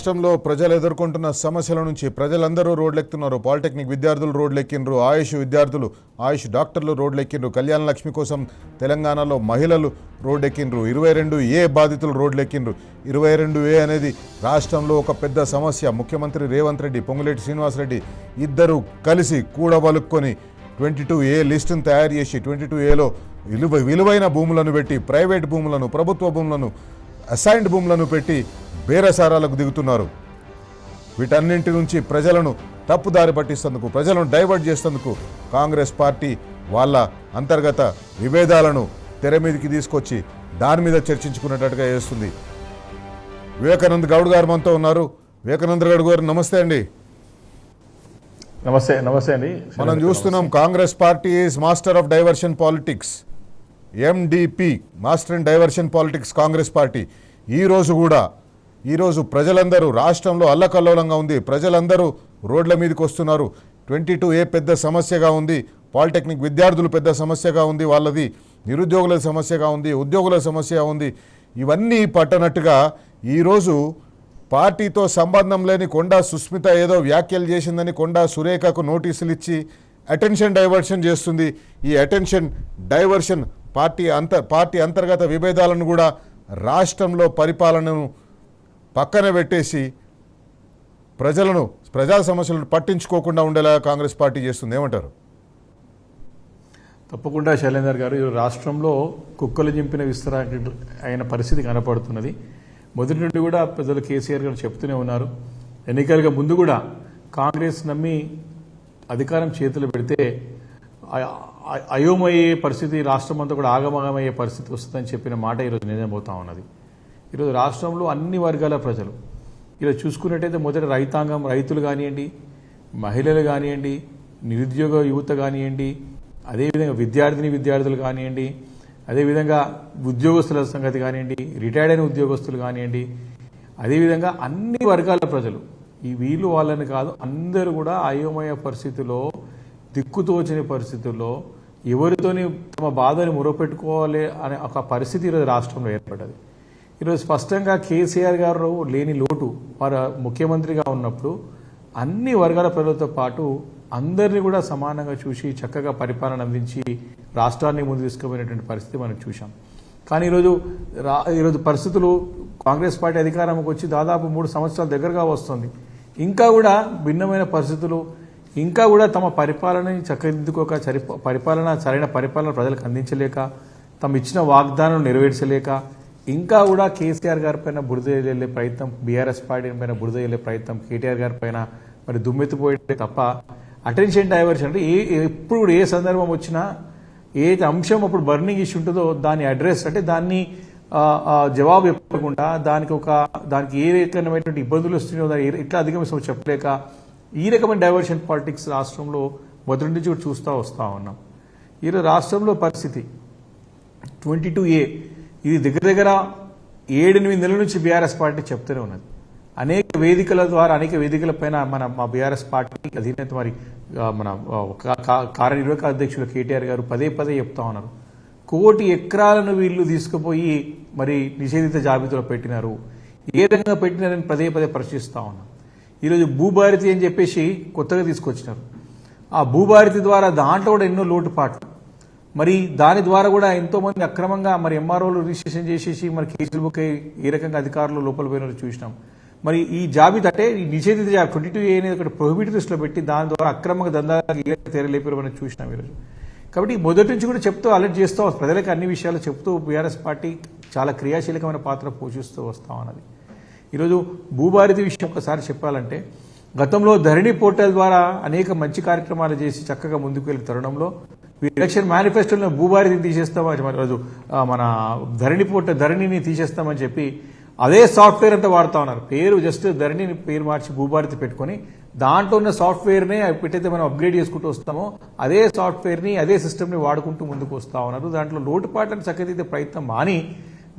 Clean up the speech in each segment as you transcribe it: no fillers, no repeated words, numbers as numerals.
రాష్ట్రంలో ప్రజలు ఎదుర్కొంటున్న సమస్యల నుంచి ప్రజలందరూ రోడ్లెక్కుతున్నారు. పాలిటెక్నిక్ విద్యార్థులు రోడ్లెక్కిండ్రు, ఆయుష్ విద్యార్థులు, ఆయుష్ డాక్టర్లు రోడ్లెక్కిండ్రు, కళ్యాణ లక్ష్మి కోసం తెలంగాణలో మహిళలు రోడ్డెక్కిండ్రు, 22A బాధితులు రోడ్లెక్కిండ్రు. 22A అనేది రాష్ట్రంలో ఒక పెద్ద సమస్య. ముఖ్యమంత్రి రేవంత్ రెడ్డి, పొంగులేటి శ్రీనివాసరెడ్డి ఇద్దరు కలిసి కూడబలుక్కొని 22A లిస్టును తయారు చేసి 22Aలో విలువైన భూములను పెట్టి, ప్రైవేట్ భూములను, ప్రభుత్వ భూములను, అసైన్డ్ భూములను పెట్టి బేరసారాలకు దిగుతున్నారు. వీటన్నింటి నుంచి ప్రజలను తప్పుదారి పట్టిస్తేందుకు, ప్రజలను డైవర్ట్ చేసేందుకు కాంగ్రెస్ పార్టీ వాళ్ళ అంతర్గత విభేదాలను తెర మీదకి తీసుకొచ్చి దాని మీద చర్చించుకునేటట్టుగా చేస్తుంది. వివేకానంద్ గౌడ్ గారు మనతో ఉన్నారు. వివేకానంద్ గౌడ్ గారు నమస్తే అండి. నమస్తే అండి. మనం చూస్తున్నాం Congress party is master of diversion politics, MDP, master in diversion politics Congress party. ఈరోజు ప్రజలందరూ రాష్ట్రంలో అల్లకల్లోలంగా ఉంది. ప్రజలందరూ రోడ్ల మీదకి వస్తున్నారు. 22A పెద్ద సమస్యగా ఉంది, పాలిటెక్నిక్ విద్యార్థులు పెద్ద సమస్యగా ఉంది, వాళ్ళది నిరుద్యోగుల సమస్యగా ఉంది, ఉద్యోగుల సమస్య ఉంది. ఇవన్నీ పట్టనట్టుగా ఈరోజు పార్టీతో సంబంధం లేని కొండా సుస్మిత ఏదో వ్యాఖ్యలు చేసిందని కొండా సురేఖకు నోటీసులు ఇచ్చి అటెన్షన్ డైవర్షన్ చేస్తుంది. ఈ అటెన్షన్ డైవర్షన్ పార్టీ అంతర్గత విభేదాలను కూడా రాష్ట్రంలో పరిపాలనను పక్కన పెట్టేసి ప్రజా సమస్యలను పట్టించుకోకుండా ఉండేలా కాంగ్రెస్ పార్టీ చేస్తుంది. ఏమంటారు? తప్పకుండా శైలేందర్ గారు, ఈ రాష్ట్రంలో కుక్కలు చింపిన విస్తర అయిన పరిస్థితి కనపడుతున్నది. మొదటి నుండి కూడా ప్రజలు కేసీఆర్ గారు చెప్తూనే ఉన్నారు. ఎన్నికలుగా ముందు కూడా కాంగ్రెస్ నమ్మి అధికారం చేతులు పెడితే అయోమయ్యే పరిస్థితి, రాష్ట్రం అంతా కూడా ఆగమగమయ్యే పరిస్థితి వస్తుందని చెప్పిన మాట ఈరోజు నిజమవుతా ఉన్నది. ఈరోజు రాష్ట్రంలో అన్ని వర్గాల ప్రజలు ఈరోజు చూసుకున్నట్టయితే మొదటి రైతాంగం, రైతులు కానివ్వండి, మహిళలు కానివ్వండి, నిరుద్యోగ యువత కానివ్వండి, అదేవిధంగా విద్యార్థులు కానివ్వండి, అదేవిధంగా ఉద్యోగస్తుల సంగతి కానివ్వండి, రిటైర్డ్ అయిన ఉద్యోగస్తులు కానివ్వండి, అదేవిధంగా అన్ని వర్గాల ప్రజలు, ఈ వీళ్ళు వాళ్ళని కాదు, అందరూ కూడా అయోమయ పరిస్థితిలో, దిక్కుతోచని పరిస్థితుల్లో ఎవరితోని తమ బాధని మొరపెట్టుకోవాలి అనే ఒక పరిస్థితి ఈరోజు రాష్ట్రంలో ఏర్పడ్డది. ఈరోజు స్పష్టంగా కేసీఆర్ గారు లేని లోటు, వారు ముఖ్యమంత్రిగా ఉన్నప్పుడు అన్ని వర్గాల ప్రజలతో పాటు అందరినీ కూడా సమానంగా చూసి చక్కగా పరిపాలన అందించి రాష్ట్రాన్ని ముందు తీసుకుపోయినటువంటి పరిస్థితి మనం చూసాం. కానీ ఈరోజు పరిస్థితులు, కాంగ్రెస్ పార్టీ అధికారంలోకి వచ్చి దాదాపు 3 సంవత్సరాల దగ్గరగా వస్తుంది. ఇంకా కూడా భిన్నమైన పరిస్థితులు, ఇంకా కూడా తమ పరిపాలనని చక్కదిద్దుకోక, సరైన పరిపాలన ప్రజలకు అందించలేక, తమ ఇచ్చిన వాగ్దానం నెరవేర్చలేక, ఇంకా కూడా కేసీఆర్ గారి పైన బురద వెళ్ళే ప్రయత్నం, బీఆర్ఎస్ పార్టీ పైన బురద వెళ్ళే ప్రయత్నం, కేటీఆర్ గారి పైన మరి దుమ్మెత్తిపోయే తప్ప అటెన్షన్ డైవర్షన్ అంటే ఎప్పుడు కూడా ఏ సందర్భం వచ్చినా ఏ అంశం అప్పుడు బర్నింగ్ ఇష్యూ ఉంటుందో దాని అడ్రస్ అంటే దాన్ని జవాబు చెప్పకుండా దానికి ఏ రకమైనటువంటి ఇబ్బందులు వస్తున్నాయో దాన్ని ఎట్లా అధిగమిస్తామో చెప్పలేక ఈ రకమైన డైవర్షన్ పాలిటిక్స్ రాష్ట్రంలో మొదటి నుంచి కూడా వస్తూ ఉన్నాం. ఈరోజు రాష్ట్రంలో పరిస్థితి 22A ఇది దగ్గర 7-8 నెలల నుంచి బీఆర్ఎస్ పార్టీ చెప్తూనే ఉన్నది. అనేక వేదికల పైన మా బీఆర్ఎస్ పార్టీ అధినేత మరి మన కార్యనిర్వాహక అధ్యక్షులు కేటీఆర్ గారు పదే చెప్తా ఉన్నారు. 1 కోటి ఎకరాలను వీళ్ళు తీసుకుపోయి మరి నిషేధిత జాబితాలో పెట్టినారు. ఏ రకంగా పెట్టినారని పదే ప్రశ్నిస్తా ఉన్నాం. ఈరోజు భూభారతి అని చెప్పేసి కొత్తగా తీసుకొచ్చినారు. ఆ భూభారతి ద్వారా దాంట్లో కూడా ఎన్నో లోటుపాట్లు, మరి దాని ద్వారా కూడా ఎంతోమంది అక్రమంగా మరి ఎంఆర్ఓలు రిజిస్ట్రేషన్ చేసేసి మరి కేసులు బుక్ అయ్యి ఏ రకంగా అధికారులు లోపల పోయినారో చూసినాం. మరి ఈ జాబితా అంటే ఈ నిషేధిత 22A అనేది ఒకటి ప్రొహిబిట్ లిస్టులో పెట్టి దాని ద్వారా అక్రమంగా దందాలు తెరలేపారు మనం చూసినాం ఈరోజు. కాబట్టి మొదటి నుంచి కూడా చెప్తూ అలర్ట్ చేస్తూ ప్రజలకు అన్ని విషయాలు చెప్తూ బీఆర్ఎస్ పార్టీ చాలా క్రియాశీలకమైన పాత్ర పోషిస్తూ వస్తా ఉన్నది. ఈరోజు భూభారతి విషయం ఒకసారి చెప్పాలంటే, గతంలో ధరణి పోర్టల్ ద్వారా అనేక మంచి కార్యక్రమాలు చేసి చక్కగా ముందుకు వెళ్ళే తరుణంలో ఎలక్షన్ మేనిఫెస్టోలో భూభారతిని తీసేస్తామని రోజు మన ధరణిని తీసేస్తామని చెప్పి అదే సాఫ్ట్వేర్ అంతా వాడుతూ ఉన్నారు. పేరు జస్ట్ ధరణిని పేరు మార్చి భూభారతి పెట్టుకొని దాంట్లో ఉన్న సాఫ్ట్వేర్నే ఎప్పుడైతే మనం అప్గ్రేడ్ చేసుకుంటూ వస్తామో అదే సాఫ్ట్వేర్ని, అదే సిస్టమ్ని వాడుకుంటూ ముందుకు వస్తూ ఉన్నారు. దాంట్లో లోటుపాట్లను చక్కదిద్దే ప్రయత్నం మాని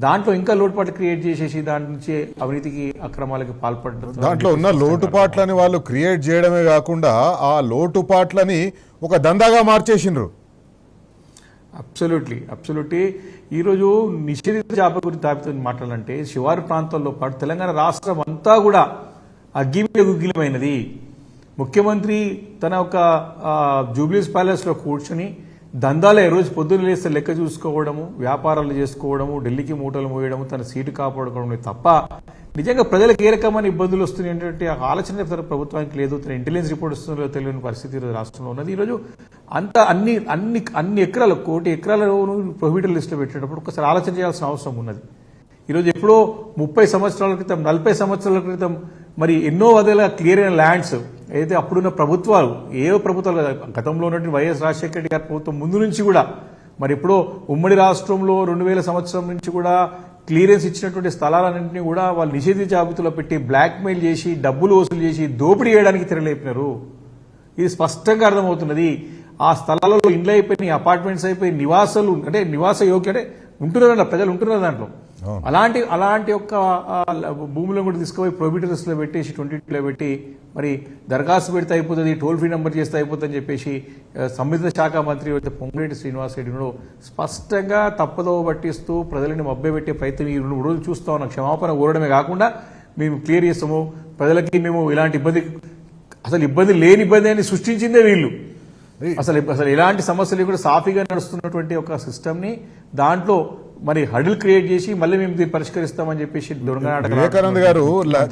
దాంట్లో ఇంకా లోటుపాట్లు క్రియేట్ చేసేసి దాని నుంచి అవినీతికి, అక్రమాలకి పాల్పడడం, దాంట్లో ఉన్న లోటుపాట్లని వాళ్ళు క్రియేట్ చేయడమే కాకుండా ఆ లోటుపాట్లని ఒక దందాగా మార్చేసిండ్రు. అబ్సల్యూట్లీ ఈరోజు నిషేధిత జాబితా గురించి మాట్లాడాలంటే శివారు ప్రాంతాల్లో పాటు తెలంగాణ రాష్ట్రం అంతా కూడా అగ్గిమీద గుగ్గిలమైనది. ముఖ్యమంత్రి తన ఒక జూబ్లీస్ ప్యాలెస్ లో కూర్చుని దందాలే రోజు పొద్దున్న లేస్తే లెక్క చూసుకోవడము, వ్యాపారాలు చేసుకోవడము, ఢిల్లీకి మూటలు మోయడము, తన సీటు కాపాడుకోవడం తప్ప నిజంగా ప్రజలకు ఏ రకమైన ఇబ్బందులు వస్తున్నాయంటే ఆ ఆలోచన ప్రభుత్వానికి లేదు. తన ఇంటెలిజెన్స్ రిపోర్ట్ వస్తుందో తెలియని పరిస్థితి ఈరోజు రాష్ట్రంలో ఉన్నది. ఈరోజు అంత అన్ని ఎకరాలు 1 కోటి ఎకరాలను ప్రొహిబిటెడ్ లిస్టులో పెట్టేటప్పుడు ఒకసారి ఆలోచన చేయాల్సిన అవసరం ఉన్నది. ఈరోజు ఎప్పుడో 30 సంవత్సరాల క్రితం 40 సంవత్సరాల క్రితం మరి ఎన్నో వదల క్లియర్ అయిన ల్యాండ్స్ అయితే అప్పుడున్న ప్రభుత్వాలు ప్రభుత్వాలు గతంలో ఉన్నటువంటి వైఎస్ రాజశేఖర రెడ్డి గారి ప్రభుత్వం ముందు నుంచి కూడా మరి ఎప్పుడో ఉమ్మడి రాష్ట్రంలో 2000 సంవత్సరం నుంచి కూడా క్లియరెన్స్ ఇచ్చినటువంటి స్థలాలన్నింటినీ కూడా వాళ్ళు నిషేధిత జాబితాలో పెట్టి బ్లాక్మెయిల్ చేసి డబ్బులు వసూలు చేసి దోపిడీ చేయడానికి తెరలేపినారు. ఇది స్పష్టంగా అర్థమవుతున్నది. ఆ స్థలాలలో ఇండ్లు అయిపోయినాయి, అపార్ట్మెంట్స్ అయిపోయి, నివాసాలు అంటే నివాస యోగ్య అంటే ఉంటున్నారు, ప్రజలు ఉంటున్నారు దాంట్లో. అలాంటి యొక్క భూములను కూడా తీసుకుపోయి ప్రొహిబిటెడ్ లో పెట్టేసి 22లో పెట్టి మరి దరఖాస్తు పెడితే అయిపోతుంది, టోల్ ఫ్రీ నెంబర్ చేస్తే అయిపోతుంది అని చెప్పేసి సంబంధిత శాఖ మంత్రి పొంగులేటి శ్రీనివాసరెడ్డి స్పష్టంగా తప్పదో పట్టిస్తూ ప్రజలని మభ్యపెట్టే ప్రయత్నం ఈ 2 రోజులు చూస్తా ఉన్నాం. క్షమాపణ కోరడమే కాకుండా మేము క్లియర్ చేస్తాము, ప్రజలకి మేము ఇలాంటి ఇబ్బంది లేని ఇబ్బంది అని సృష్టించిందే వీళ్ళు. అసలు ఎలాంటి సమస్యలు కూడా సాఫీగా నడుస్తున్నటువంటి ఒక సిస్టమ్ ని దాంట్లో మరి హడిల్ క్రియేట్ చేసి మళ్ళీ మేము దీన్ని పరిష్కరిస్తామని చెప్పేసి వివేకానంద్ గారు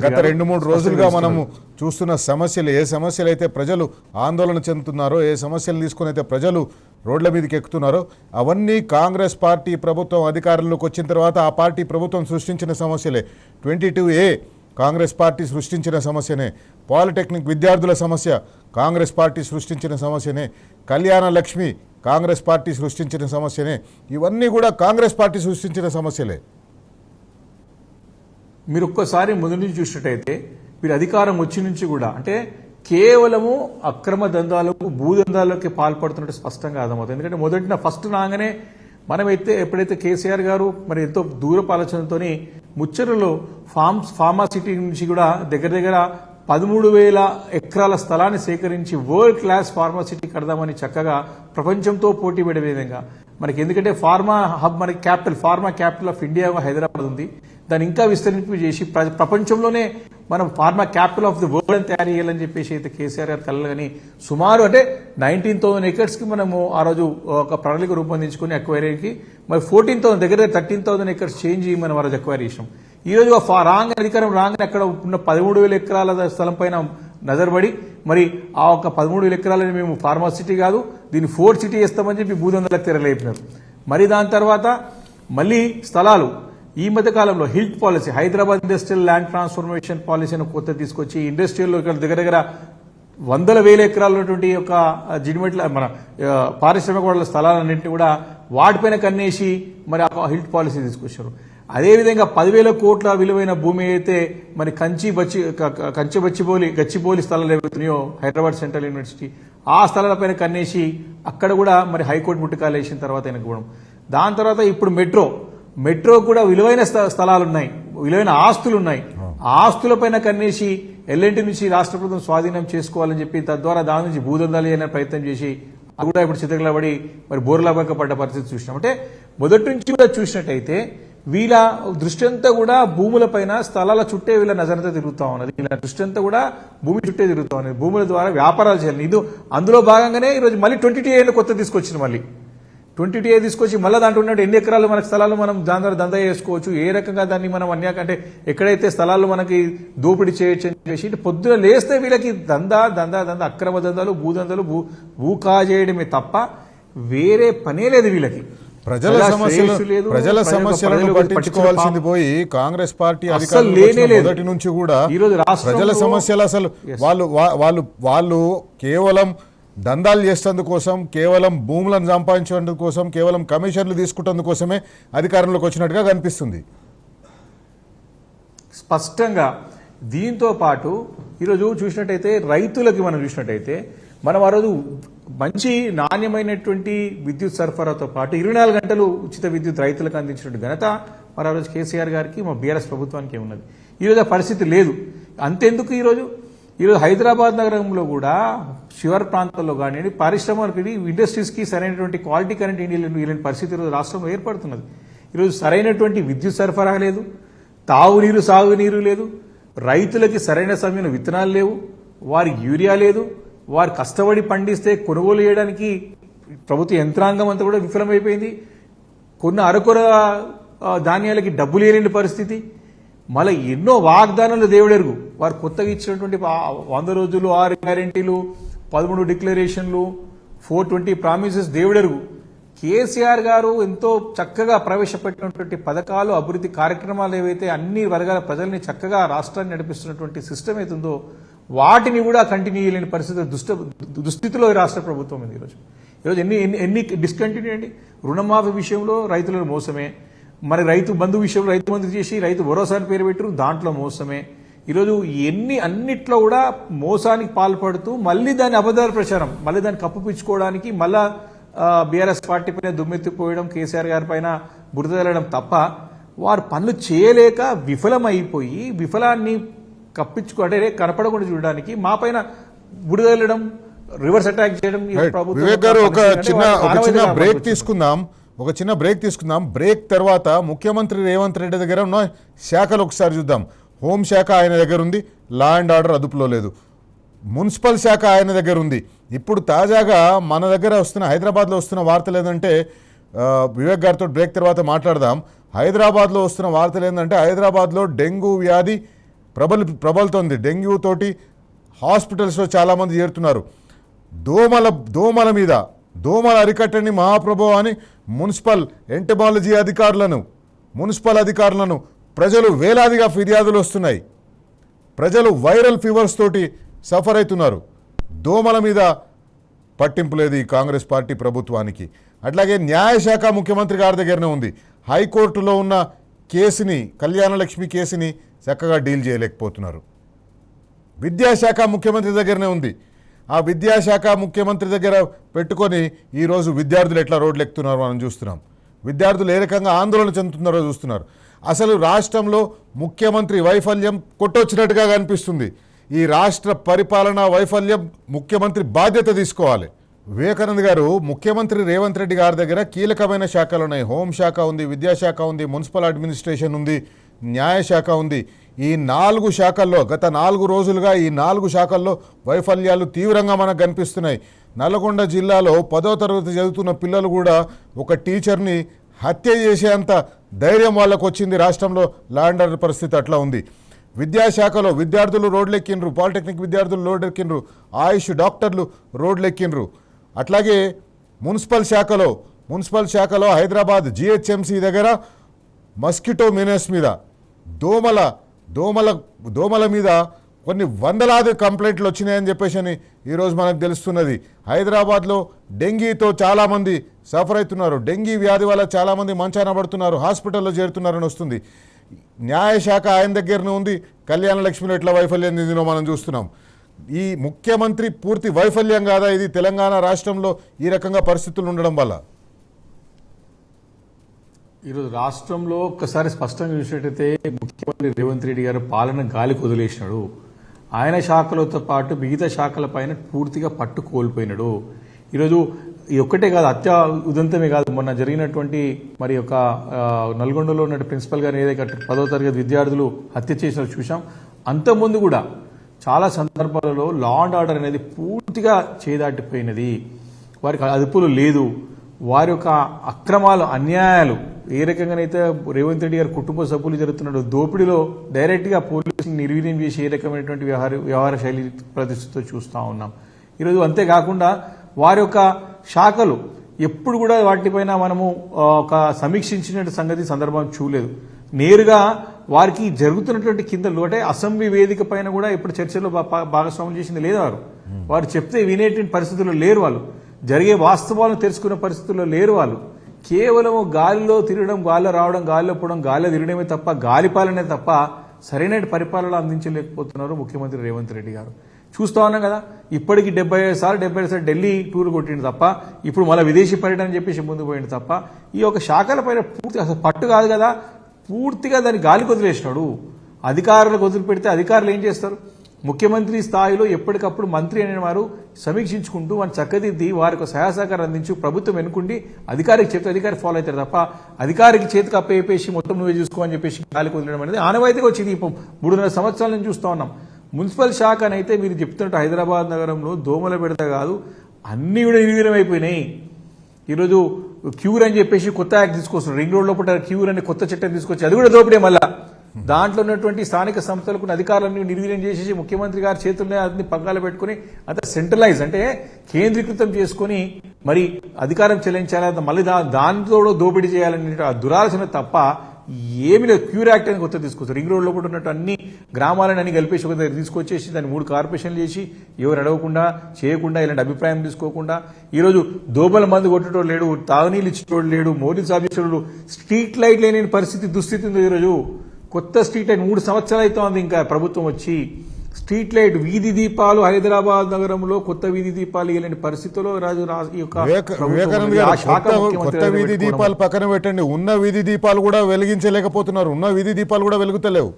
గత 2-3 రోజులుగా మనము చూస్తున్న సమస్యలు, ఏ సమస్యలు అయితే ప్రజలు ఆందోళన చెందుతున్నారో, ఏ సమస్యలు తీసుకుని అయితే ప్రజలు రోడ్ల మీదకి ఎక్కుతున్నారో అవన్నీ కాంగ్రెస్ పార్టీ ప్రభుత్వం అధికారంలోకి వచ్చిన తర్వాత ఆ పార్టీ ప్రభుత్వం సృష్టించిన సమస్యలే. 22A కాంగ్రెస్ పార్టీ సృష్టించిన సమస్యనే, పాలిటెక్నిక్ విద్యార్థుల సమస్య కాంగ్రెస్ పార్టీ సృష్టించిన సమస్యనే, కళ్యాణ లక్ష్మి కాంగ్రెస్ పార్టీ సృష్టించిన సమస్యనే. ఇవన్నీ కూడా కాంగ్రెస్ పార్టీ సృష్టించిన సమస్యలే. మీరు ఒక్కసారి ముందు నుంచి చూసినట్టయితే వీరు అధికారం వచ్చి నుంచి కూడా అంటే కేవలము అక్రమ దందాలకు, భూదందాలకి పాల్పడుతున్నట్టు స్పష్టంగా అర్థమవుతుంది. ఎందుకంటే ఫస్ట్ రాగానే మనమైతే ఎప్పుడైతే కేసీఆర్ గారు మరి ఎంతో దూరపు ఆలోచనతోని ముచ్చరులో ఫార్మాసిటీ నుంచి కూడా దగ్గర 13,000 ఎకరాల స్థలాన్ని సేకరించి వరల్డ్ క్లాస్ ఫార్మాసిటీ కడదామని చక్కగా ప్రపంచంతో పోటీ పడే విధంగా మనకి, ఎందుకంటే ఫార్మా హబ్ మనకి pharma capital of India Hyderabad ఉంది. దాన్ని ఇంకా విస్తరింపు చేసి ప్రపంచంలోనే మనం pharma capital of the world అని తయారు చేయాలని చెప్పేసి అయితే కేసీఆర్ గారు కలగని సుమారు అంటే 19,000 ఎకర్స్ కి మనము ఆ రోజు ఒక ప్రణాళిక రూపొందించుకుని అక్వైరీకి మరి 14,000 దగ్గర 13,000 ఎకర్స్ చేంజ్ మనం ఆ రోజు అక్వైర్ చేసాం. ఈ రోజు అధికారం రాగానే అక్కడ ఉన్న 13,000 ఎకరాల స్థలం పైన నజర్బడి మరి ఆ ఒక 13,000 ఎకరాలని మేము ఫార్మాసిటీ కాదు దీన్ని 4 సిటీ చేస్తామని చెప్పి భూదందాలకు తెరలేపినారు. మరి దాని తర్వాత మళ్ళీ స్థలాలు ఈ మధ్య కాలంలో HILT policy, Hyderabad industrial land transformation policy అని కొత్త తీసుకొచ్చి ఇండస్ట్రియల్ దగ్గర 100,000 ఎకరాలు ఉన్నటువంటి ఒక జిడిమెట్ల మన పారిశ్రామిక వాళ్ళ స్థలాలన్నింటినీ కూడా వాటిపైన కన్నేసి మరి ఆ హిల్ట్ పాలసీ తీసుకొచ్చారు. అదేవిధంగా 10,000 కోట్ల విలువైన భూమి అయితే మరి గచ్చిబౌలి స్థలాలు ఏవైతున్నాయో హైదరాబాద్ సెంట్రల్ యూనివర్సిటీ ఆ స్థలాలపైన కన్నేసి అక్కడ కూడా మరి హైకోర్టు ముట్టికాయలు వేసిన తర్వాత వెనకపోవడం. దాని తర్వాత ఇప్పుడు మెట్రో కూడా విలువైన స్థలాలు ఉన్నాయి, విలువైన ఆస్తులు ఉన్నాయి. ఆ ఆస్తులపైన కన్నేసి ఎల్ఎన్టీ నుంచి రాష్ట్ర ప్రభుత్వం స్వాధీనం చేసుకోవాలని చెప్పి తద్వారా దాని నుంచి భూదందాలు అనే ప్రయత్నం చేసి అది కూడా ఇప్పుడు చితకలబడి మరి బోర్లాబాక పడ్డ పరిస్థితి చూసినాం. అంటే మొదటి నుంచి కూడా చూసినట్టయితే వీళ్ళ దృష్టి అంతా కూడా భూములపైన స్థలాల చుట్టే వీళ్ళ నజరంతా తిరుగుతా ఉన్నది. వీళ్ళ దృష్టి అంతా కూడా భూమి చుట్టే తిరుగుతా ఉన్నది. భూముల ద్వారా వ్యాపారాలు చేయాలి. అందులో భాగంగానే ఈరోజు మళ్ళీ 22A కొత్త తీసుకొచ్చింది. మళ్ళీ 22A తీసుకొచ్చి మళ్ళీ దాంట్లో ఉన్నట్టు ఎన్ని ఎకరాలు మనకు స్థలాలు మనం దాని ద్వారా దందా చేసుకోవచ్చు, ఏ రకంగా దాన్ని మనం అంటే ఎక్కడైతే స్థలాలు మనకి దోపిడీ చేయొచ్చు అని చెప్పేసి పొద్దున లేస్తే వీళ్ళకి దందా అక్రమ దందాలు, భూదందాలు, భూకాజేయడమే తప్ప వేరే పనే లేదు వీళ్ళకి. ప్రజల సమస్యలను పట్టించుకోవాల్సింది పోయి కాంగ్రెస్ పార్టీ మొదటి నుంచి కూడా ప్రజల సమస్యలు అసలు వాళ్ళు కేవలం దందాలు చేసేందుకు కోసం, కేవలం భూములను సంపాదించేందుకు కోసం, కేవలం కమిషన్లు తీసుకుంటందుకు కోసమే అధికారంలోకి వచ్చినట్టుగా కనిపిస్తుంది స్పష్టంగా. దీంతో పాటు ఈరోజు చూసినట్టయితే రైతులకి మనం చూసినట్టయితే మనం ఆ రోజు మంచి నాణ్యమైనటువంటి విద్యుత్ సరఫరాతో పాటు 24 గంటలు ఉచిత విద్యుత్ రైతులకు అందించినట్టు ఘనత మరి ఆ రోజు కేసీఆర్ గారికి, మా బీఆర్ఎస్ ప్రభుత్వానికి ఉన్నది. ఈరోజు ఆ పరిస్థితి లేదు. అంతెందుకు ఈరోజు హైదరాబాద్ నగరంలో కూడా శివర్ ప్రాంతాల్లో కానివ్వండి, పారిశ్రామిక ఇండస్ట్రీస్కి సరైనటువంటి క్వాలిటీ కరెంట్ ఇలాంటి పరిస్థితి ఈరోజు రాష్ట్రంలో ఏర్పడుతున్నది. ఈరోజు సరైనటువంటి విద్యుత్ సరఫరా లేదు, తాగునీరు, సాగునీరు లేదు, రైతులకి సరైన సమయంలో విత్తనాలు లేవు, వారికి యూరియా లేదు, వారు కష్టపడి పండిస్తే కొనుగోలు చేయడానికి ప్రభుత్వ యంత్రాంగం అంతా కూడా విఫలమైపోయింది. కొన్ని అరకొర ధాన్యాలకి డబ్బులు లేని పరిస్థితి. మళ్ళీ ఎన్నో వాగ్దానాలు దేవుడెరుగు. వారు కొత్తగా ఇచ్చినటువంటి 100 రోజులు, 6 గ్యారెంటీలు, 13 డిక్లరేషన్లు, 420 ప్రామిసెస్ దేవుడెరుగు. కేసీఆర్ గారు ఎంతో చక్కగా ప్రవేశపెట్టినటువంటి పథకాలు, అభివృద్ధి కార్యక్రమాలు ఏవైతే అన్ని వర్గాల ప్రజల్ని చక్కగా రాష్ట్రాన్ని నడిపిస్తున్నటువంటి సిస్టమ్ ఏతుందో వాటిని కూడా కంటిన్యూ చేయలేని పరిస్థితి దుస్థితిలో ఈ రాష్ట్ర ప్రభుత్వం ఉంది. ఈరోజు ఎన్ని డిస్కంటిన్యూ అండి. రుణమాఫీ విషయంలో రైతులను మోసమే, మరి రైతు బంధు విషయంలో రైతు బంధు చేసి రైతు భరోసాని పేరు పెట్టారు, దాంట్లో మోసమే. ఈరోజు అన్నిట్లో కూడా మోసానికి పాల్పడుతూ మళ్ళీ దాని అబద్ధాల ప్రచారం, మళ్ళీ దాన్ని కప్పుపించుకోవడానికి మళ్ళా బీఆర్ఎస్ పార్టీ పైన దుమ్మెత్తిపోయడం, కేసీఆర్ గారి పైన బురద చల్లడం తప్ప వారు పనులు చేయలేక విఫలమైపోయి విఫలాన్ని కప్పించుకుంటే కనపడకుండా చూడడానికి మా పైన బురద చల్లడం, రివర్స్ అటాక్ చేయడం. వివేక్ గారు ఒక చిన్న బ్రేక్ తీసుకుందాం. బ్రేక్ తర్వాత ముఖ్యమంత్రి రేవంత్ రెడ్డి దగ్గర ఉన్న శాఖలు ఒకసారి చూద్దాం. హోంశాఖ ఆయన దగ్గర ఉంది, లా అండ్ ఆర్డర్ అదుపులో లేదు. మున్సిపల్ శాఖ ఆయన దగ్గర ఉంది. ఇప్పుడు తాజాగా మన దగ్గర వస్తున్న, హైదరాబాద్లో వస్తున్న వార్తలు ఏంటంటే, వివేక్ గారితో బ్రేక్ తర్వాత మాట్లాడదాం. హైదరాబాద్లో వస్తున్న వార్తలు ఏంటంటే, హైదరాబాద్లో డెంగ్యూ వ్యాధి ప్రబలుతోంది. డెంగ్యూ తోటి హాస్పిటల్స్లో చాలామంది చేరుతున్నారు. దోమల అరికట్టని మహాప్రభు అని మున్సిపల్ ఎంటమాలజీ మున్సిపల్ అధికారులను ప్రజలు వేలాదిగా ఫిర్యాదులు వస్తున్నాయి. ప్రజలు వైరల్ ఫీవర్స్ తోటి సఫర్ అవుతున్నారు. దోమల మీద పట్టింపు లేదు ఈ కాంగ్రెస్ పార్టీ ప్రభుత్వానికి. అట్లాగే న్యాయశాఖ ముఖ్యమంత్రి గారి దగ్గరనే ఉంది. హైకోర్టులో ఉన్న కేసుని, కళ్యాణలక్ష్మి కేసుని చక్కగా డీల్ చేయలేకపోతున్నారు. విద్యాశాఖ ముఖ్యమంత్రి దగ్గరనే ఉంది. ఆ విద్యాశాఖ ముఖ్యమంత్రి దగ్గర పెట్టుకొని ఈరోజు విద్యార్థులు ఎట్లా రోడ్లు ఎక్కుతున్నారో మనం చూస్తున్నాం. విద్యార్థులు ఏ రకంగా ఆందోళన చెందుతున్నారో చూస్తున్నారు. అసలు రాష్ట్రంలో ముఖ్యమంత్రి వైఫల్యం కొట్టొచ్చినట్టుగా కనిపిస్తుంది. ఈ రాష్ట్ర పరిపాలనా వైఫల్యం ముఖ్యమంత్రి బాధ్యత తీసుకోవాలి. వివేకానంద్ గారు, ముఖ్యమంత్రి రేవంత్ రెడ్డి గారి దగ్గర కీలకమైన శాఖలు ఉన్నాయి. హోంశాఖ ఉంది, విద్యాశాఖ ఉంది, మున్సిపల్ అడ్మినిస్ట్రేషన్ ఉంది, న్యాయశాఖ ఉంది. ఈ 4 శాఖల్లో గత 4 రోజులుగా ఈ 4 శాఖల్లో వైఫల్యాలు తీవ్రంగా మనకు కనిపిస్తున్నాయి. నల్గొండ జిల్లాలో 10వ తరగతి చదువుతున్న పిల్లలు కూడా ఒక టీచర్ని హత్య చేసేంత ధైర్యం వాళ్ళకు వచ్చింది. రాష్ట్రంలో లా అండ్ ఆర్డర్ పరిస్థితి అట్లా ఉంది. విద్యాశాఖలో విద్యార్థులు రోడ్లెక్కిండ్రు, పాలిటెక్నిక్ విద్యార్థులు రోడ్లెక్కిండ్రు, ఆయుష్ డాక్టర్లు రోడ్లెక్కిండ్రు. అట్లాగే మున్సిపల్ శాఖలో హైదరాబాద్ జిహెచ్ఎంసీ దగ్గర మస్కిటో మెనస్ మీద, దోమల మీద కొన్ని వందలాది కంప్లైంట్లు వచ్చినాయని చెప్పేసి ఈరోజు మనకు తెలుస్తున్నది. హైదరాబాద్లో డెంగీతో చాలామంది సఫర్ అవుతున్నారు. డెంగీ వ్యాధి వల్ల చాలామంది మంచాన పడుతున్నారు, హాస్పిటల్లో చేరుతున్నారని వస్తుంది. న్యాయశాఖ ఆయన దగ్గరనే ఉంది. కళ్యాణ లక్ష్మిలో ఎట్లా వైఫల్యం చెందినో మనం చూస్తున్నాం. ఈ ముఖ్యమంత్రి పూర్తి వైఫల్యం కాదా ఇది తెలంగాణ రాష్ట్రంలో ఈ రకంగా పరిస్థితులు ఉండడం వల్ల? ఈరోజు రాష్ట్రంలో ఒక్కసారి స్పష్టంగా చూసినట్టయితే ముఖ్యమంత్రి రేవంత్ రెడ్డి గారు పాలన గాలికి వదిలేసినాడు. ఆయన శాఖలతో పాటు మిగతా శాఖల పైన పూర్తిగా పట్టు కోల్పోయినాడు. ఈరోజు ఈ ఒక్కటే కాదు, ఉదంతమే కాదు, మొన్న జరిగినటువంటి మరి ఒక నల్గొండలో ఉన్న ప్రిన్సిపల్ గారిని ఏదైతే 10వ తరగతి విద్యార్థులు హత్య చేసినా చూసాం. అంతకుముందు కూడా చాలా సందర్భాలలో లా అండ్ ఆర్డర్ అనేది పూర్తిగా చేదాటిపోయినది. వారికి అదుపులు లేదు. వారి యొక్క అక్రమాలు, అన్యాయాలు ఏ రకంగానైతే రేవంత్ రెడ్డి గారి కుటుంబ సభ్యులు జరుగుతున్నాడు, దోపిడీలో డైరెక్ట్గా పోలీసులు నిర్వీర్యం చేసి ఏ రకమైనటువంటి వ్యవహార శైలి ప్రదర్శిస్తూ చూస్తూ ఉన్నాం. ఈరోజు అంతేకాకుండా వారి యొక్క శాఖలు ఎప్పుడు కూడా వాటిపైన మనము ఒక సమీక్షించిన సందర్భం చూడలేదు. నేరుగా వారికి జరుగుతున్నటువంటి కింద అంటే అసెంబ్లీ వేదిక పైన కూడా ఎప్పుడు చర్చలో భాగస్వామ్యం చేసింది లేదు. వారు చెప్తే వినేటువంటి పరిస్థితుల్లో లేరు. వాళ్ళు జరిగే వాస్తవాలను తెలుసుకునే పరిస్థితుల్లో లేరు. వాళ్ళు కేవలం గాలిలో తిరగడం, గాలిలో రావడం, గాలిలో పోవడం, గాలిలో తిరగడమే తప్ప, గాలిపాలనే తప్ప సరైన పరిపాలన అందించలేకపోతున్నారు ముఖ్యమంత్రి రేవంత్ రెడ్డి గారు. చూస్తా ఉన్నాం కదా, ఇప్పటికి 75 సార్లు ఢిల్లీ టూర్ కొట్టిండు తప్ప, ఇప్పుడు మళ్ళీ విదేశీ పర్యటన అని చెప్పేసి ముందు పోయింది తప్ప, ఈ యొక్క శాఖల పైన పూర్తి అసలు పట్టు కాదు కదా, పూర్తిగా దాన్ని గాలికి వదిలేసినాడు. అధికారులకు వదిలిపెడితే అధికారులు ఏం చేస్తారు? ముఖ్యమంత్రి స్థాయిలో ఎప్పటికప్పుడు మంత్రి అనేవారు సమీక్షించుకుంటూ వారిని చక్కదిద్ది వారికి సహాయ సహకారం అందించు ప్రభుత్వం వెనుకుండి అధికారికి చెప్తే అధికారి ఫాలో అవుతారు తప్ప అధికారికి చేతికి అప్పేసి మొత్తం నువ్వే చూసుకో అని చెప్పేసి గాలికి వదిలేయడం అనేది ఆనవాయితీగా వచ్చింది. 3.5 సంవత్సరాల నుంచి చూస్తూ ఉన్నాం. మున్సిపల్ శాఖ అయితే మీరు చెప్తున్నట్టు హైదరాబాద్ నగరంలో దోమల బెడత కాదు, అన్ని కూడా నిర్వీర్యం అయిపోయినాయి. ఈరోజు క్యూర్ అని చెప్పేసి కొత్త యాక్ట్ తీసుకొస్తున్నారు. రింగ్ రోడ్ లోపల క్యూర్ అని కొత్త చట్టం తీసుకొచ్చి అది కూడా దోపిడే. మళ్ళా దాంట్లో ఉన్నటువంటి స్థానిక సంస్థలకు అధికారులను నిర్వీర్యం చేసేసి ముఖ్యమంత్రి గారి చేతుల్లో అన్ని పగ్గాలు పెట్టుకుని అంత సెంట్రలైజ్ అంటే కేంద్రీకృతం చేసుకుని మరి అధికారం చెల్లించాలి, మళ్ళీ దాంతో దోపిడీ చేయాలనే దురాలోచన తప్ప ఏమి లేదు. క్యూర్ యాక్ట్ అని కొత్త తీసుకొస్తారు. రింగ్ రోడ్ లోపల ఉన్నట్టు అన్ని గ్రామాలను అన్ని కలిపేసి ఒక దగ్గర తీసుకొచ్చేసి దాన్ని 3 కార్పొరేషన్లు చేసి ఎవరు అడగకుండా చేయకుండా ఇలాంటి అభిప్రాయం తీసుకోకుండా ఈరోజు దోబల మందు కొట్టేటోడు లేడు, తాగునీళ్ళు ఇచ్చేటోడు లేడు, మోడీ సాధించేటోడు, స్ట్రీట్ లైట్ లేని దుస్థితి ఉంది. ఈరోజు కొత్త స్ట్రీట్ లైట్ 3 సంవత్సరాలు అవుతోంది ఇంకా ప్రభుత్వం వచ్చి. స్ట్రీట్ లైట్ వీధి దీపాలు హైదరాబాద్ నగరంలో కొత్త వీధి దీపాలు ఇలాంటి పరిస్థితుల్లో కొత్త వీధి దీపాలు పక్కన పెట్టండి, ఉన్న వీధి దీపాలు కూడా వెలిగించలేకపోతున్నారు. ఉన్న వీధి దీపాలు కూడా వెలుగుతలేవు.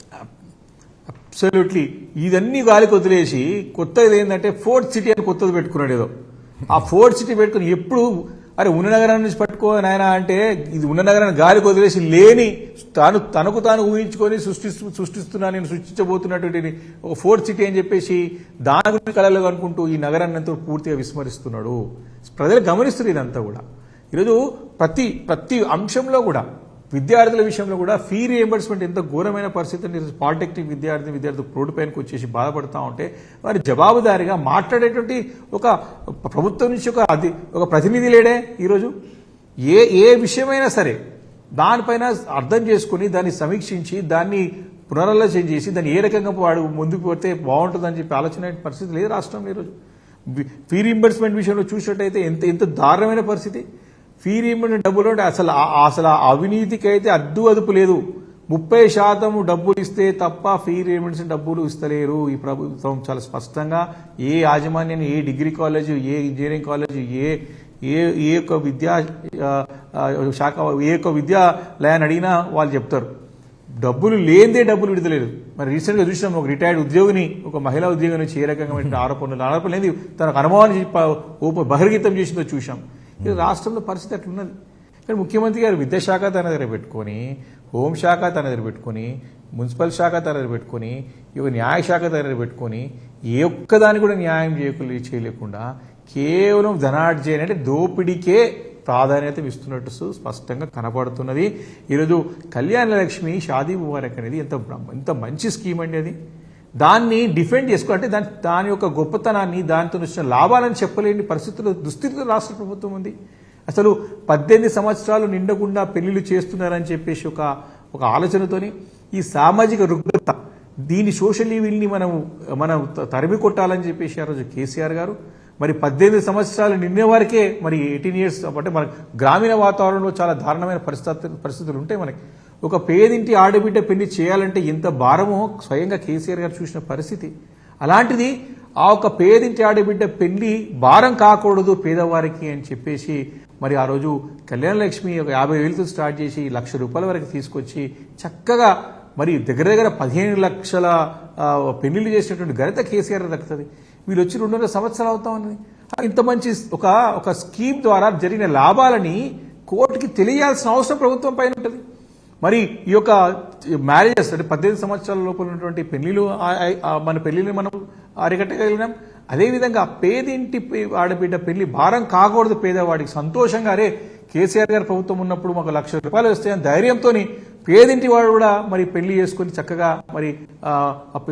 అబ్సల్యూట్లీ ఇదన్నీ గాలికి వదిలేసి కొత్తది ఏంటంటే ఫోర్త్ సిటీ అని కొత్తది పెట్టుకున్నాడు. ఏదో ఆ ఫోర్త్ సిటీ పెట్టుకుని ఎప్పుడు అరే ఉన్న నగరాన్ని నుంచి పట్టుకో నాయన అంటే ఇది ఉన్న నగరాన్ని గాలికి వదిలేసి లేని తనకు తాను ఊహించుకొని సృష్టిస్తున్నా నేను సృష్టించబోతున్నటువంటి ఒక ఫోర్త్ సిటీ అని చెప్పేసి దాని గురించి కళలు అనుకుంటూ ఈ నగరాన్ని ఎంతో పూర్తిగా విస్మరిస్తున్నాడు. ప్రజలు గమనిస్తున్నారు ఇదంతా కూడా. ఈరోజు ప్రతి అంశంలో కూడా విద్యార్థుల విషయంలో కూడా ఫీ రీఎంబర్స్మెంట్ ఎంత ఘోరమైన పరిస్థితిని పాలిటెక్నిక్ విద్యార్థులు రోడ్డు పైనకి వచ్చేసి బాధపడుతూ ఉంటే వారి జవాబుదారీగా మాట్లాడేటువంటి ఒక ప్రభుత్వం నుంచి ఒక ప్రతినిధి లేడే. ఈరోజు ఏ విషయమైనా సరే దానిపైన అర్థం చేసుకుని దాన్ని సమీక్షించి దాన్ని పునరాలోచన చేసి దాన్ని ఏ రకంగా వాడు ముందుకు పోతే బాగుంటుందని చెప్పి ఆలోచన పరిస్థితి లేదు రాష్ట్రంలో. ఈరోజు ఫీ రీఎంబర్స్మెంట్ విషయంలో చూసినట్టయితే ఎంత దారుణమైన పరిస్థితి. ఫీ రీఎంబర్స్మెంట్ డబ్బులు అంటే అసలు అవినీతికి అయితే అదుపు లేదు. 30% డబ్బులు ఇస్తే తప్ప ఫీ రీఎంబర్స్మెంట్ డబ్బులు ఇస్తలేరు ఈ ప్రభుత్వం. చాలా స్పష్టంగా ఏ యాజమాన్యాన్ని, ఏ డిగ్రీ కాలేజ్, ఏ ఇంజనీరింగ్ కాలేజ్, ఏ యొక్క విద్యా శాఖ, ఏ యొక్క విద్యాలయాన్ని అడిగినా వాళ్ళు చెప్తారు డబ్బులు లేనిదే డబ్బులు విడతలేదు. మరి రీసెంట్గా చూసినాం ఒక రిటైర్డ్ ఉద్యోగిని, ఒక మహిళా ఉద్యోగి నుంచి ఏ రకంగా ఆరోపణలు లేని తనకు అనుభవాన్ని బహిర్గతం చేసిందో చూసాం. ఇది రాష్ట్రంలో పరిస్థితి అట్లున్నది. కానీ ముఖ్యమంత్రి గారు విద్యాశాఖ తన దగ్గర పెట్టుకొని, హోంశాఖ తన దగ్గర పెట్టుకొని, మున్సిపల్ శాఖ తన దగ్గర పెట్టుకొని, ఇక న్యాయశాఖ తన దగ్గర పెట్టుకొని ఏ ఒక్కదాన్ని కూడా న్యాయం చేయలేకుండా కేవలం ధనార్జన అంటే దోపిడీకే ప్రాధాన్యత ఇస్తున్నట్టు స్పష్టంగా కనపడుతున్నది. ఈరోజు కళ్యాణ లక్ష్మి షాదీ ముబారక్ అనేది ఎంత మంచి స్కీమ్ అండి. అది దాన్ని డిఫెండ్ చేసుకోవాలంటే దాని యొక్క గొప్పతనాన్ని, దానితో వచ్చిన లాభాలను చెప్పలేని పరిస్థితుల్లో దుస్థితిలో రాష్ట్ర ప్రభుత్వం ఉంది. అసలు 18 సంవత్సరాలు నిండకుండా పెళ్లిళ్ళు చేస్తున్నారని చెప్పేసి ఒక ఆలోచనతోని ఈ సామాజిక రుగ్మత, దీని సోషల్ ఈవిల్ని మనం తరిమి కొట్టాలని చెప్పేసి ఆ రోజు కేసీఆర్ గారు మరి 18 సంవత్సరాలు నిండే వారికే మరి 18 years అంటే మన గ్రామీణ వాతావరణంలో చాలా దారుణమైన పరిస్థితులు ఉంటాయి. మనకి ఒక పేదింటి ఆడబిడ్డ పెళ్లి చేయాలంటే ఎంత భారమో స్వయంగా కేసీఆర్ గారు చూసిన పరిస్థితి. అలాంటిది ఆ ఒక పేదింటి ఆడబిడ్డ పెళ్లి భారం కాకూడదు పేదవారికి అని చెప్పేసి మరి ఆ రోజు కళ్యాణ లక్ష్మి ఒక 50,000తో స్టార్ట్ చేసి ₹1,00,000 వరకు తీసుకొచ్చి చక్కగా మరి దగ్గర 15 లక్షల పెళ్లిళ్ళు చేసినటువంటి ఘనత కేసీఆర్ దక్కుతుంది. వీళ్ళు వచ్చి 2.5 సంవత్సరాలు అవుతా ఉన్నది. ఇంత మంచి ఒక స్కీమ్ ద్వారా జరిగిన లాభాలని కోర్టుకి తెలియాల్సిన అవసరం ప్రభుత్వం పైన ఉంటుంది. మరి ఈ యొక్క మ్యారేజెస్ అంటే 18 సంవత్సరాల లోపల ఉన్నటువంటి పెళ్లిళ్ళు, మన పెళ్లిని మనం అరికట్టగలిగినాం. అదేవిధంగా పేదింటి ఆడబిడ్డ పెళ్లి భారం కాకూడదు పేదవాడికి. సంతోషంగా అరే కేసీఆర్ గారి ప్రభుత్వం ఉన్నప్పుడు మాకు ₹1,00,000 వస్తాయని ధైర్యంతో పేదింటి వాడు కూడా మరి పెళ్లి చేసుకుని చక్కగా మరి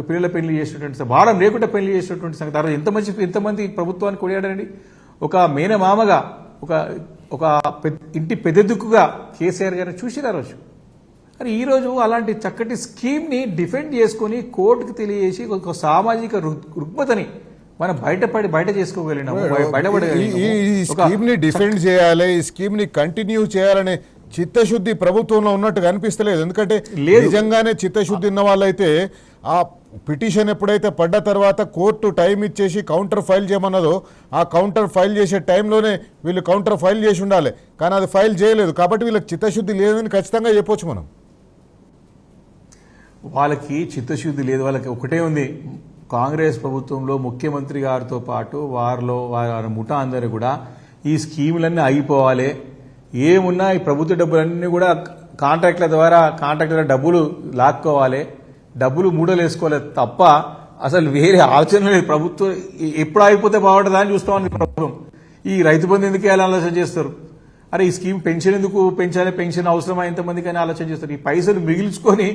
పిల్లల పెళ్లి చేసినటువంటి భారం లేకుండా పెళ్లి చేసినటువంటి సంగతి ఆ రోజు ఎంతమంది ప్రభుత్వాన్ని కొనియాడండి. ఒక మేనమామగా ఒక ఇంటి పెద్దదిక్కుగా కేసీఆర్ గారిని చూసిరు ఆ రోజు. మరి ఈరోజు అలాంటి చక్కటి స్కీమ్ని డిఫెండ్ చేసుకుని కోర్టుకు తెలియజేసి ఒక సామాజిక రుగ్మతని మనం బయట చేసుకోగలిగినాము, ఈ స్కీమ్ ని డిఫెండ్ చేయాలి, ఈ స్కీమ్ ని కంటిన్యూ చేయాలనే చిత్తశుద్ధి ప్రభుత్వంలో ఉన్నట్టుగా అనిపిస్తలేదు. ఎందుకంటే నిజంగానే చిత్తశుద్ధి ఉన్న వాళ్ళైతే ఆ పిటిషన్ ఎప్పుడైతే పడ్డ తర్వాత కోర్టు టైం ఇచ్చేసి కౌంటర్ ఫైల్ చేయమన్నదో ఆ కౌంటర్ ఫైల్ చేసే టైంలోనే వీళ్ళు కౌంటర్ ఫైల్ చేసి ఉండాలి. కానీ అది ఫైల్ చేయలేదు కాబట్టి వీళ్ళకి చిత్తశుద్ధి లేదని ఖచ్చితంగా చెప్పొచ్చు మనం. వాళ్ళకి చిత్తశుద్ధి లేదు, వాళ్ళకి ఒకటే ఉంది కాంగ్రెస్ ప్రభుత్వంలో ముఖ్యమంత్రి గారితో పాటు వారి ముఠా అందరూ కూడా ఈ స్కీములన్నీ అయిపోవాలి, ఏమున్నా ఈ ప్రభుత్వ డబ్బులన్నీ కూడా కాంట్రాక్టుల డబ్బులు లాక్కోవాలి, డబ్బులు మూడలు వేసుకోవాలి తప్ప అసలు వేరే ఆలోచన లేదు. ప్రభుత్వం ఎప్పుడు అయిపోతే బాగుంటుందా అని చూస్తా ఉంది ప్రభుత్వం. ఈ రైతు బంధు ఎందుకు వేయాలని ఆలోచన చేస్తారు? అరే ఈ స్కీమ్ పెన్షన్ ఎందుకు పెంచాలి, పెన్షన్ అవసరమా ఇంతమందికి అని ఆలోచన చేస్తారు. ఈ పైసలు మిగిల్చుకొని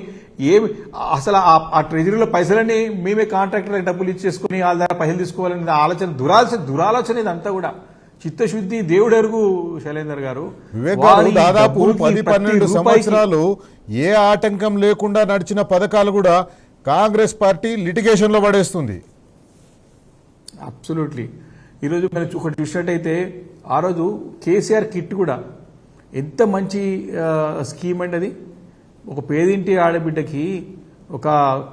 ఏమి అసలు ఆ ట్రెజరీలో పైసలన్నీ మేమే కాంట్రాక్టర్ డబ్బులు ఇచ్చేసుకుని వాళ్ళ దగ్గర పైసలు తీసుకోవాలనే ఆలోచన దురాలోచన ఇదంతా కూడా. చిత్తశుద్ధి దేవుడు ఎరుగు శైలేందర్ గారు. వివేక్ గారు దాదాపు 10-12 సంవత్సరాలు ఏ ఆటంకం లేకుండా నడిచిన పథకాలు కూడా కాంగ్రెస్ పార్టీ లిటిగేషన్ లో పడేస్తుంది. అబ్సల్యూట్లీ. ఈరోజు మనం ఒకటి చూసినట్టయితే ఆ రోజు కేసీఆర్ కిట్ కూడా ఎంత మంచి స్కీమ్ అండి అది. ఒక పేదింటి ఆడబిడ్డకి ఒక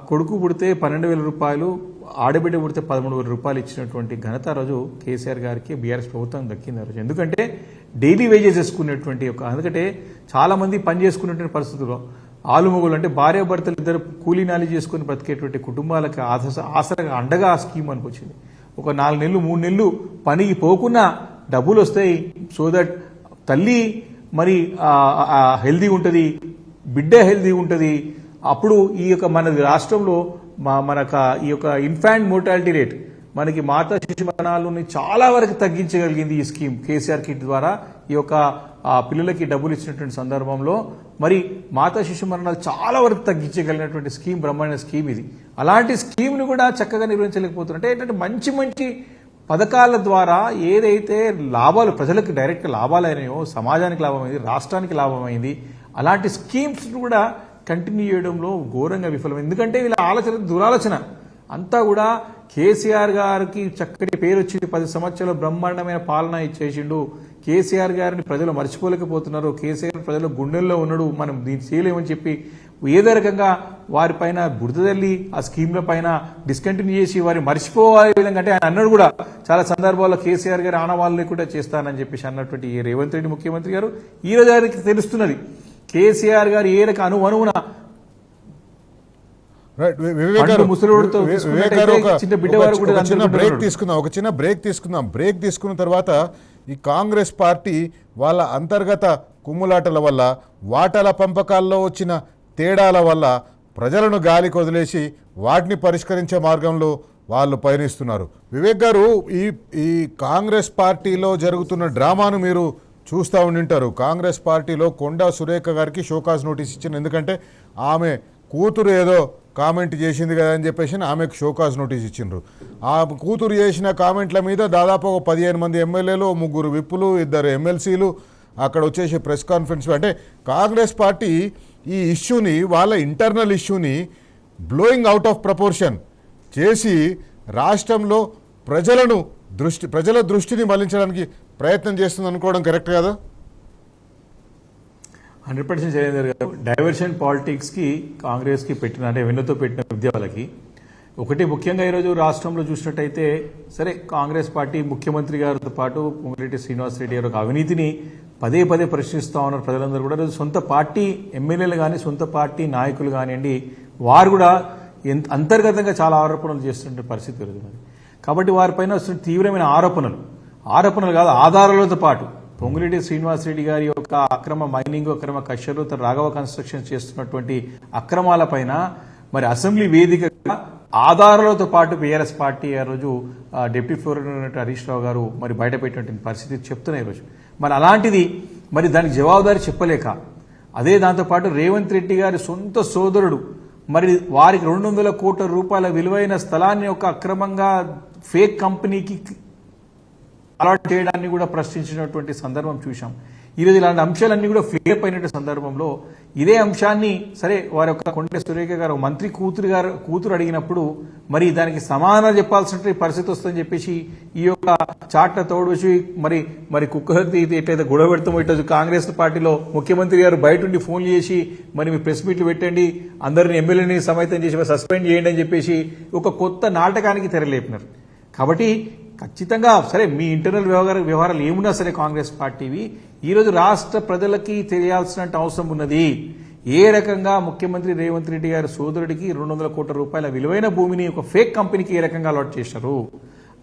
కొడుకు పుడితే 12,000 రూపాయలు, ఆడబిడ్డ పుడితే 13,000 రూపాయలు ఇచ్చినటువంటి ఘనత రోజు కేసీఆర్ గారికి బీఆర్ఎస్ ప్రభుత్వం దక్కింది ఆ రోజు. ఎందుకంటే డైలీ వేజెస్ వేసుకునేటువంటి ఎందుకంటే చాలా మంది పని చేసుకునేటువంటి పరిస్థితుల్లో ఆలుమొగులు అంటే భార్యాభర్తలు ఇద్దరు కూలీనాలి చేసుకుని బ్రతికేటువంటి కుటుంబాలకు ఆసరగా అండగా ఆ స్కీమ్ అనిపించింది. ఒక 4 నెలలు 3 నెలలు పనికి పోకున్నా డబ్బులు వస్తాయి. సో దట్ తల్లి మరి హెల్దీ ఉంటుంది, బిడ్డ హెల్దీ ఉంటుంది. అప్పుడు ఈ యొక్క మన రాష్ట్రంలో ఈ యొక్క ఇన్ఫాంట్ మోర్టాలిటీ రేట్ మనకి మాతా శిశు మరణాలను చాలా వరకు తగ్గించగలిగింది ఈ స్కీమ్. కేసీఆర్ కిట్ ద్వారా ఈ యొక్క పిల్లలకి డబ్బులు ఇచ్చినటువంటి సందర్భంలో మరి మాతా శిశు మరణాలు చాలా వరకు తగ్గించగలిగినటువంటి స్కీమ్, బ్రహ్మాండ స్కీమ్ ఇది. అలాంటి స్కీమ్ను కూడా చక్కగా నిర్వహించలేకపోతున్నారు. అంటే ఏంటంటే మంచి మంచి పథకాల ద్వారా ఏదైతే లాభాలు ప్రజలకు డైరెక్ట్ లాభాలు అయినాయో, సమాజానికి లాభమైంది, రాష్ట్రానికి లాభమైంది, అలాంటి స్కీమ్స్ కూడా కంటిన్యూ చేయడంలో ఘోరంగా విఫలమైంది. ఎందుకంటే వీళ్ళ ఆలోచన దురాలోచన అంతా కూడా. కేసీఆర్ గారికి చక్కటి పేరు వచ్చింది, 10 సంవత్సరాలు బ్రహ్మాండమైన పాలన చేసిండు. కేసీఆర్ గారిని ప్రజలు మర్చిపోలేకపోతున్నారు. కేసీఆర్ ప్రజల గుండెల్లో ఉన్నాడు, మనం దీన్ని చేయలేమని చెప్పి ఏదో రకంగా వారిపైన బురద తల్లి ఆ స్కీమ్ల పైన డిస్కంటిన్యూ చేసి వారి మర్చిపోయే విధంగా అంటే ఆయన అన్నాడు కూడా చాలా సందర్భాల్లో కేసీఆర్ గారి ఆనవాళ్ళు లేకుండా చేస్తానని చెప్పేసి అన్నటువంటి ఈ రేవంత్ రెడ్డి ముఖ్యమంత్రి గారు ఈ రోజు గారికి తెలుస్తున్నది కేసీఆర్ గారు ఏ రక అనువున ఒక చిన్న బ్రేక్ తీసుకుందాం. బ్రేక్ తీసుకున్న తర్వాత ఈ కాంగ్రెస్ పార్టీ వాళ్ళ అంతర్గత కుమ్ములాటల వల్ల, వాటాల పంపకాల్లో వచ్చిన తేడాల వల్ల ప్రజలను గాలికి వదిలేసి వాటిని పరిష్కరించే మార్గంలో వాళ్ళు పయనిస్తున్నారు. వివేక్ గారు, ఈ కాంగ్రెస్ పార్టీలో జరుగుతున్న డ్రామాను మీరు చూస్తూ ఉండింటారు. కాంగ్రెస్ పార్టీలో కొండా సురేఖ గారికి షోకాజ్ నోటీస్ ఇచ్చింది. ఎందుకంటే ఆమె కూతురు ఏదో కామెంట్ చేసింది కదా అని చెప్పేసి ఆమెకు షోకాజ్ నోటీస్ ఇచ్చిండ్రు. ఆ కూతురు చేసిన కామెంట్ల మీద దాదాపు ఒక 15 మంది ఎమ్మెల్యేలు, 3 విప్పులు, 2 ఎమ్మెల్సీలు అక్కడ వచ్చేసి ప్రెస్ కాన్ఫరెన్స్. అంటే కాంగ్రెస్ పార్టీ ఈ ఇష్యూని, వాళ్ళ ఇంటర్నల్ ఇష్యూని బ్లోయింగ్ అవుట్ ఆఫ్ ప్రపోర్షన్ చేసి రాష్ట్రంలో ప్రజల దృష్టిని మళ్లించడానికి ప్రయత్నం చేస్తుంది అనుకోవడం కరెక్ట్ కదా? 100% శైలేందర్ గారు. డైవర్షన్ పాలిటిక్స్కి కాంగ్రెస్కి పెట్టిన అంటే వెన్నుతో పెట్టిన విద్య వాళ్ళకి ఒకటి ముఖ్యంగా ఈరోజు రాష్ట్రంలో చూసినట్టయితే సరే కాంగ్రెస్ పార్టీ ముఖ్యమంత్రి గారితో పాటు పొంగులేటి శ్రీనివాసరెడ్డి గారు అవినీతిని పదే ప్రశ్నిస్తూ ఉన్నారు ప్రజలందరూ కూడా. సొంత పార్టీ ఎమ్మెల్యేలు కానీ సొంత పార్టీ నాయకులు కానివ్వండి వారు కూడా అంతర్గతంగా చాలా ఆరోపణలు చేస్తున్న పరిస్థితి జరుగుతుంది. కాబట్టి వారిపైన వస్తున్న తీవ్రమైన ఆరోపణలు కాదు ఆధారాలతో పాటు పొంగులేటి శ్రీనివాసరెడ్డి గారి యొక్క అక్రమ మైనింగ్, అక్రమ కషర్లు, రాఘవ కన్స్ట్రక్షన్ చేస్తున్నటువంటి అక్రమాలపైన మరి అసెంబ్లీ వేదికగా ఆధారాలతో పాటు బీఆర్ఎస్ పార్టీ ఆ రోజు డిప్యూటీ గవర్నర్ హరీష్ రావు గారు మరి బయటపెట్టినటువంటి పరిస్థితి చెప్తున్నాయి ఈరోజు. మరి అలాంటిది మరి దానికి జవాబుదారి చెప్పలేక అదే దాంతోపాటు రేవంత్ రెడ్డి గారి సొంత సోదరుడు మరి వారికి 200 కోట్ల రూపాయల విలువైన స్థలాన్ని ఒక అక్రమంగా ఫేక్ కంపెనీకి అలాట్ చేయడాన్ని కూడా ప్రశ్నించినటువంటి సందర్భం చూశాం. ఈరోజు ఇలాంటి అంశాలన్నీ కూడా ఫ్లేప్ అయినటువంటి సందర్భంలో ఇదే అంశాన్ని సరే వారి యొక్క కొండ సురేఖ గారు మంత్రి కూతురు అడిగినప్పుడు మరి దానికి సమాధానం చెప్పాల్సిన పరిస్థితి వస్తుందని చెప్పేసి ఈ యొక్క చాట్ల తోడుచి మరి కుక్కహత్తి ఎట్లయితే గొడవ పెడతామో ఇటు కాంగ్రెస్ పార్టీలో ముఖ్యమంత్రి గారు బయట ఉండి ఫోన్లు చేసి మరి మీ ప్రెస్ మీట్లు పెట్టండి, అందరిని ఎమ్మెల్యేని సమైతం చేసి సస్పెండ్ చేయండి అని చెప్పేసి ఒక కొత్త నాటకానికి తెరలేపినారు. కాబట్టి ఖచ్చితంగా సరే మీ ఇంటర్నల్ వ్యవహారాలు ఏమున్నా సరే కాంగ్రెస్ పార్టీవి ఈరోజు రాష్ట్ర ప్రజలకి తెలియాల్సిన అవసరం ఉన్నది. ఏ రకంగా ముఖ్యమంత్రి రేవంత్ రెడ్డి గారి సోదరుడికి 200 కోట్ల రూపాయల విలువైన భూమిని ఒక ఫేక్ కంపెనీకి ఏ రకంగా అలాట్ చేశారు,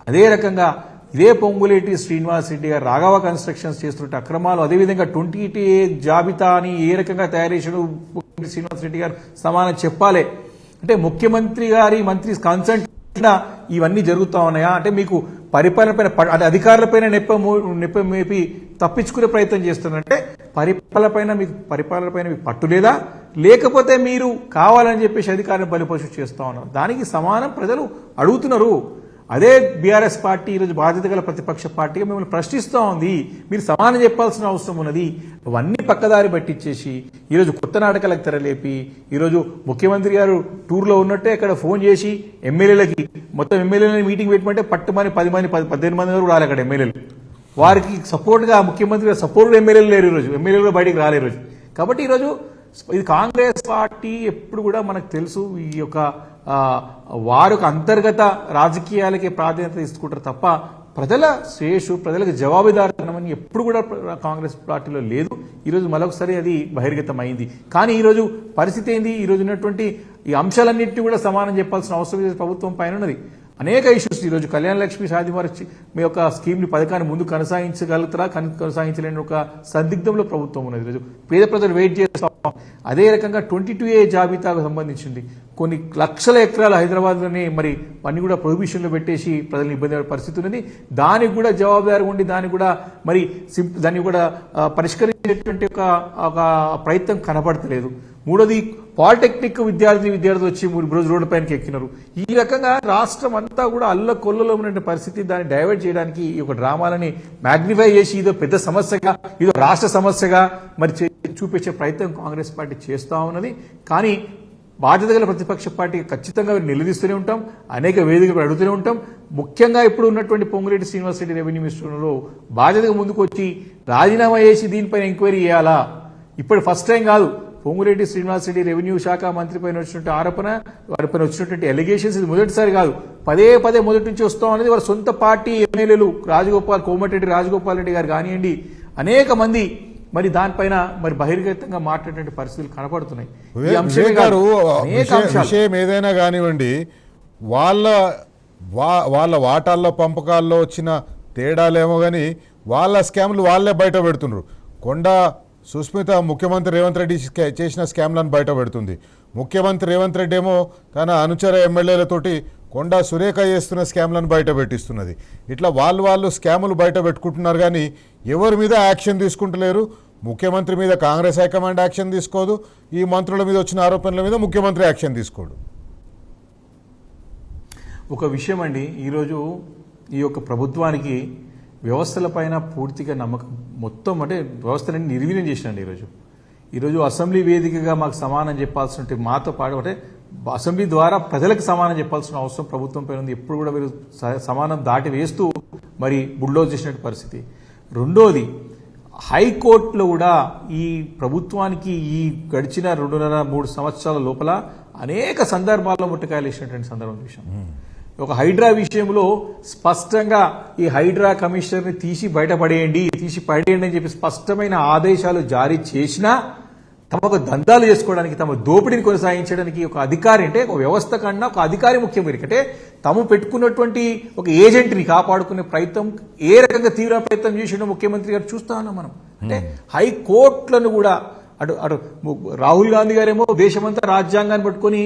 అదే రకంగా ఇదే పొంగులేటి శ్రీనివాస్ రెడ్డి గారు రాఘవ కన్స్ట్రక్షన్స్ చేస్తున్న అక్రమాలు, అదేవిధంగా 20A జాబితాని ఏ రకంగా తయారు చేశాడు శ్రీనివాస్ రెడ్డి గారు సమానం చెప్పాలి. అంటే ముఖ్యమంత్రి గారి మంత్రి కన్సల్ట్ ఇవన్నీ జరుగుతా ఉన్నాయా? అంటే మీకు పరిపాలన పైన అంటే అధికారులపైన నెప్ప మేపి తప్పించుకునే ప్రయత్నం చేస్తున్నారంటే పరిపాలన పైన మీకు పట్టు లేదా, లేకపోతే మీరు కావాలని చెప్పేసి అధికారులను బలిపోషణ చేస్తా ఉన్నారు. దానికి సమానం ప్రజలు అడుగుతున్నారు. అదే బీఆర్ఎస్ పార్టీ ఈరోజు బాధ్యత గల ప్రతిపక్ష పార్టీగా మిమ్మల్ని ప్రశ్నిస్తూ ఉంది. మీరు సమానం చెప్పాల్సిన అవసరం ఉన్నది. అవన్నీ పక్కదారి పట్టించేసి ఈరోజు కొత్త నాటకాలకు తెరలేపి ఈరోజు ముఖ్యమంత్రి గారు టూర్లో ఉన్నట్టే అక్కడ ఫోన్ చేసి ఎమ్మెల్యేలకి మొత్తం ఎమ్మెల్యేలని మీటింగ్ పెట్టమంటే పట్టుమని 18 మంది వరకు రాలి అక్కడ ఎమ్మెల్యేలు. వారికి సపోర్ట్గా ముఖ్యమంత్రి గారు సపోర్ట్ ఎమ్మెల్యేలు లేరు, ఈరోజు ఎమ్మెల్యేలు బయటికి రాలేరు ఈరోజు. కాబట్టి ఈరోజు ఇది కాంగ్రెస్ పార్టీ ఎప్పుడు కూడా మనకు తెలుసు ఈ యొక్క వారి అంతర్గత రాజకీయాలకే ప్రాధాన్యత తీసుకుంటారు తప్ప ప్రజల శ్రేయస్సు ప్రజలకు జవాబుదారీతనం ఎప్పుడు కూడా కాంగ్రెస్ పార్టీలో లేదు. ఈరోజు మరొకసారి అది బహిర్గతమైంది. కానీ ఈరోజు పరిస్థితి ఏంది? ఈరోజు ఉన్నటువంటి ఈ అంశాలన్నింటినీ కూడా సమానం చెప్పాల్సిన అవసరం ప్రభుత్వం పైన ఉన్నది. అనేక ఇష్యూస్ ఈరోజు కళ్యాణ లక్ష్మి సాధివారి మీ యొక్క స్కీమ్ని పథకాన్ని ముందు కొనసాగించగలుగుతారా, కొనసాగించలేని ఒక సందిగ్ధంలో ప్రభుత్వం ఉన్నది. ఈరోజు పేద ప్రజలు వెయిట్ చేస్తాం. అదే రకంగా 22A జాబితాకు సంబంధించింది కొన్ని లక్షల ఎకరాలు హైదరాబాద్లోనే మరి అన్ని కూడా ప్రొహిబిషన్లో పెట్టేసి ప్రజలను ఇబ్బంది పడే పరిస్థితి ఉన్నది. దానికి కూడా జవాబుదారు ఉండి దానికి కూడా మరి దాన్ని కూడా పరిష్కరించేటువంటి ఒక ప్రయత్నం కనపడతలేదు. మూడోది పాలిటెక్నిక్ విద్యార్థులు వచ్చి రోజు రోడ్లపైనకి ఎక్కినారు. ఈ రకంగా రాష్ట్రం అంతా కూడా అల్లకొల్లలో ఉన్న పరిస్థితి. దాన్ని డైవర్ట్ చేయడానికి ఈ యొక్క డ్రామాలని మ్యాగ్నిఫై చేసి ఇదో పెద్ద సమస్యగా, ఇదో రాష్ట్ర సమస్యగా మరి చూపించే ప్రయత్నం కాంగ్రెస్ పార్టీ చేస్తూ ఉన్నది. కానీ బాధ్యత గల ప్రతిపక్ష పార్టీ ఖచ్చితంగా నిలదీస్తూనే ఉంటాం, అనేక వేదికలు అడుగుతూనే ఉంటాం. ముఖ్యంగా ఇప్పుడు ఉన్నటువంటి పొంగులేటి శ్రీనివాస్ రెడ్డి రెవెన్యూ మినిస్టర్లో బాధ్యతగా ముందుకు వచ్చి రాజీనామా చేసి దీనిపైన ఎంక్వైరీ చేయాలా. ఇప్పుడు ఫస్ట్ టైం కాదు, పొంగులేటి శ్రీనివాస్ రెడ్డి రెవెన్యూ శాఖ మంత్రి పైన వచ్చినటువంటి ఆరోపణ, వారిపైన వచ్చినటువంటి ఎలిగేషన్స్ ఇది మొదటిసారి కాదు, పదే మొదటి నుంచి వస్తాం అనేది వారి సొంత పార్టీ ఎమ్మెల్యేలు కోమటిరెడ్డి రాజగోపాల్ రెడ్డి గారు కానివ్వండి, అనేక మంది మరి దానిపైన మరి బహిర్గతంగా మాట్లాడే పరిస్థితులు కనపడుతున్నాయి. విషయం ఏదైనా కానివ్వండి, వాళ్ళ వాటాల్లో పంపకాల్లో వచ్చిన తేడాలేమో కానీ వాళ్ళ స్కామ్లు వాళ్ళే బయట పెడుతున్నారు. కొండా సుస్మిత ముఖ్యమంత్రి రేవంత్ రెడ్డి చేసిన స్కామ్లను బయట పెడుతుంది. ముఖ్యమంత్రి రేవంత్ రెడ్డి ఏమో తన అనుచర ఎమ్మెల్యేలతోటి కొండా సురేఖ చేస్తున్న స్కామ్లను బయట పెట్టిస్తున్నది. ఇట్లా వాళ్ళు స్కాములు బయట పెట్టుకుంటున్నారు కానీ ఎవరి మీద యాక్షన్ తీసుకుంటలేరు. ముఖ్యమంత్రి మీద కాంగ్రెస్ హైకమాండ్ యాక్షన్ తీసుకోదు, ఈ మంత్రుల మీద వచ్చిన ఆరోపణల మీద ముఖ్యమంత్రి యాక్షన్ తీసుకోడు. ఒక విషయం అండి, ఈరోజు ఈ యొక్క ప్రభుత్వానికి వ్యవస్థలపైన పూర్తిగా నమ్మకం మొత్తం అంటే వ్యవస్థలన్నీ నిర్వీర్యం చేసినండి. ఈరోజు అసెంబ్లీ వేదికగా మాకు సమానం చెప్పాల్సిన మాతో పాటు అంటే అసెంబ్లీ ద్వారా ప్రజలకు సమానం చెప్పాల్సిన అవసరం ప్రభుత్వం పైన ఉంది. ఎప్పుడు కూడా మీరు సమానం దాటి వేస్తూ మరి బుల్డోజ్ చేసినట్టు పరిస్థితి. రెండోది, హైకోర్టులో కూడా ఈ ప్రభుత్వానికి ఈ గడిచిన 2.5-3 సంవత్సరాల లోపల అనేక సందర్భాల్లో ముట్టకాయలు వేసినటువంటి సందర్భం చూసాం. ఒక హైడ్రా విషయంలో స్పష్టంగా ఈ హైడ్రా కమిషనర్ని తీసి పడేయండి అని చెప్పి స్పష్టమైన ఆదేశాలు జారీ చేసినా తమకు దందాలు చేసుకోవడానికి, తమ దోపిడీని కొనసాగించడానికి ఒక అధికారి అంటే ఒక వ్యవస్థ కన్నా ఒక అధికారి ముఖ్యం. అంటే తాము పెట్టుకున్నటువంటి ఒక ఏజెంట్ని కాపాడుకునే ప్రయత్నం ఏ రకంగా తీవ్ర ప్రయత్నం చేసిన ముఖ్యమంత్రి గారు చూస్తా ఉన్నాం మనం. అంటే హైకోర్టులను కూడా అటు రాహుల్ గాంధీ గారేమో దేశమంతా రాజ్యాంగాన్ని పట్టుకొని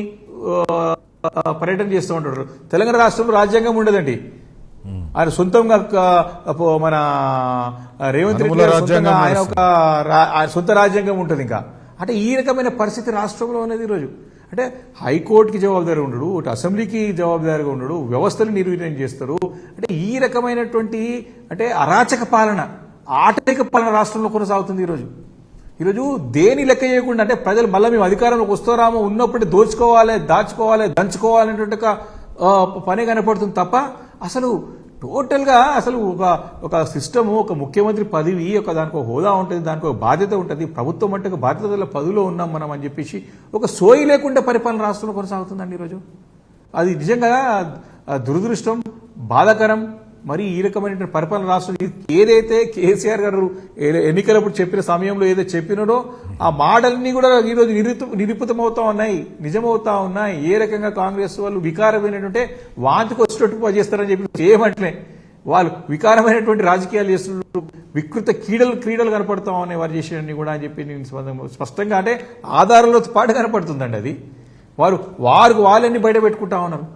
పర్యటన చేస్తూ ఉంటారు. తెలంగాణ రాష్ట్రంలో రాజ్యాంగం ఉండదండి. ఆయన సొంతంగా మన రేవంత్ రెడ్డి ఆయన ఆయన సొంత రాజ్యాంగం ఉంటుంది. ఇంకా అంటే ఈ రకమైన పరిస్థితి రాష్ట్రంలో ఉన్నది ఈరోజు. అంటే హైకోర్టుకి జవాబుదారి ఉండడు, ఇటు అసెంబ్లీకి జవాబుదారిగా ఉండడు, వ్యవస్థలు నిర్వీర్యం చేస్తారు. అంటే ఈ రకమైనటువంటి అంటే అరాచక పాలన, ఆటవిక పాలన రాష్ట్రంలో కొనసాగుతుంది ఈరోజు దేని లెక్క చేయకుండా అంటే ప్రజలు మళ్ళీ మేము అధికారంలోకి వస్తారామో ఉన్నప్పుడు దోచుకోవాలి, దంచుకోవాలనేటువంటి పని కనపడుతుంది తప్ప అసలు టోటల్గా అసలు ఒక సిస్టము, ఒక ముఖ్యమంత్రి పదవి, దానికి ఒక హోదా ఉంటుంది, దానికి ఒక బాధ్యత ఉంటుంది. ప్రభుత్వం అంటే ఒక బాధ్యతల పదవిలో ఉన్నాం మనం అని చెప్పేసి ఒక సోయి లేకుండా పరిపాలన రాష్ట్రంలో కొనసాగుతుందండి ఈరోజు. అది నిజంగా దురదృష్టం, బాధాకరం. మరి ఈ రకమైనటువంటి పరిపాలన రాష్ట్రం ఏదైతే కేసీఆర్ గారు ఎన్నికలప్పుడు చెప్పిన సమయంలో ఏదైతే చెప్పినాడో ఆ మాటలన్నీ కూడా ఈరోజు నిరూపితమవుతా ఉన్నాయి, నిజమవుతా ఉన్నాయి. ఏ రకంగా కాంగ్రెస్ వాళ్ళు వికారమైనటువంటి వాంతికి వచ్చేటట్టు చేస్తారని చెప్పి చేయమంటలే, వాళ్ళు వికారమైనటువంటి రాజకీయాలు చేస్తున్నారు, వికృత క్రీడలు కనపడతా ఉన్నాయి వారు చేసేవన్నీ కూడా అని చెప్పి నేను స్పష్టంగా అంటే ఆధారాలతో పాటు కనపడుతుందండి. అది వాళ్ళని బయట పెట్టుకుంటా ఉన్నారు,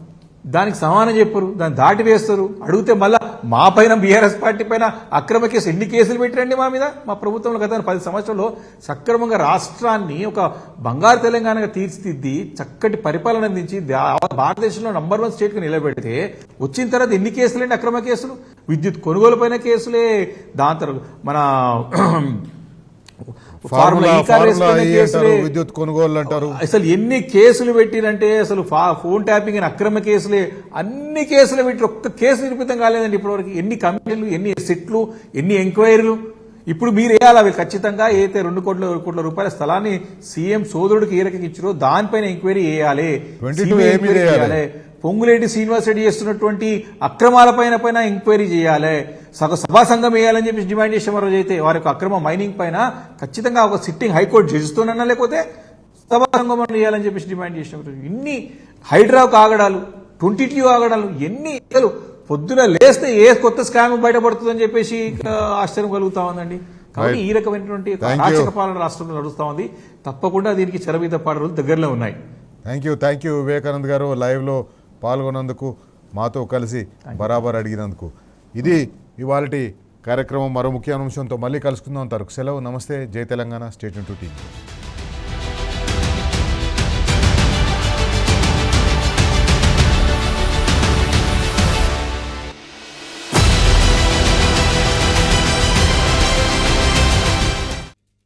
దానికి సమానం చెప్పరు, దాన్ని దాటి వేస్తారు. అడిగితే మళ్ళా మా పైన బీఆర్ఎస్ పార్టీ పైన అక్రమ కేసు ఎన్ని కేసులు పెట్టిరండి మా మీద. మా ప్రభుత్వంలో గత 10 సంవత్సరాల్లో సక్రమంగా రాష్ట్రాన్ని ఒక బంగారు తెలంగాణగా తీర్చిదిద్ది చక్కటి పరిపాలన అందించి భారతదేశంలో నంబర్ 1 స్టేట్గా నిలబెడితే వచ్చిన తర్వాత ఎన్ని కేసులండి అక్రమ కేసులు? విద్యుత్ కొనుగోలు పైన కేసులే, దాని తర్వాత మన విద్యుత్ కొనుగోలు అంటారు. అసలు ఎన్ని కేసులు పెట్టిరంటే అసలు ఫోన్ ట్యాపింగ్ అని అక్రమ కేసులే, అన్ని కేసులు పెట్టి ఒక్క కేసు నిరూపితం కాలేదండి ఇప్పటివరకు. ఎన్ని కమిటీలు, ఎన్ని సెట్లు, ఎన్ని ఎంక్వైరీలు. ఇప్పుడు మీరు వేయాలి అవి ఖచ్చితంగా. ఏదైతే 2 కోట్ల రూపాయల స్థలాన్ని సీఎం సోదరుడికి ఏ రకంగా ఇచ్చారో దానిపైన ఎంక్వైరీ చేయాలి. పొంగులేటి శ్రీనివాస్ రెడ్డి చేస్తున్నటువంటి అక్రమాలపైన ఎంక్వైరీ చేయాలి. సభా సంఘం వేయాలని చెప్పి డిమాండ్ చేసే రోజు అయితే వారి యొక్క అక్రమ మైనింగ్ పైన ఖచ్చితంగా ఒక సిట్టింగ్ హైకోర్టు జడ్జితోనన్నా లేకపోతే సభా సంఘం వేయాలని చెప్పేసి డిమాండ్ చేసిన రోజు. ఇన్ని హైడ్రా ఆగడాలు, 22 ఆగడాలు, ఎన్ని పొద్దున లేస్తే ఏ కొత్త స్కామ్ బయటపడుతుందని చెప్పేసి ఆశ్చర్యం కలుగుతా ఉందండి. కాబట్టి ఈ రకమైనటువంటి అరాచక పాలన రాష్ట్రంలో నడుస్తా ఉంది. తప్పకుండా దీనికి చెరబీత పాడే రోజులు దగ్గరలో ఉన్నాయి. థ్యాంక్ యూ వివేకానంద్ గారు, లైవ్లో పాల్గొన్నందుకు, మాతో కలిసి బరాబర్ అడిగినందుకు. ఇది ఇవాళటి కార్యక్రమం. మరో ముఖ్య అంశంతో మళ్ళీ కలుసుకుందాం. తరకు సెలవు. నమస్తే. జై Telangana. Stay tune to TV.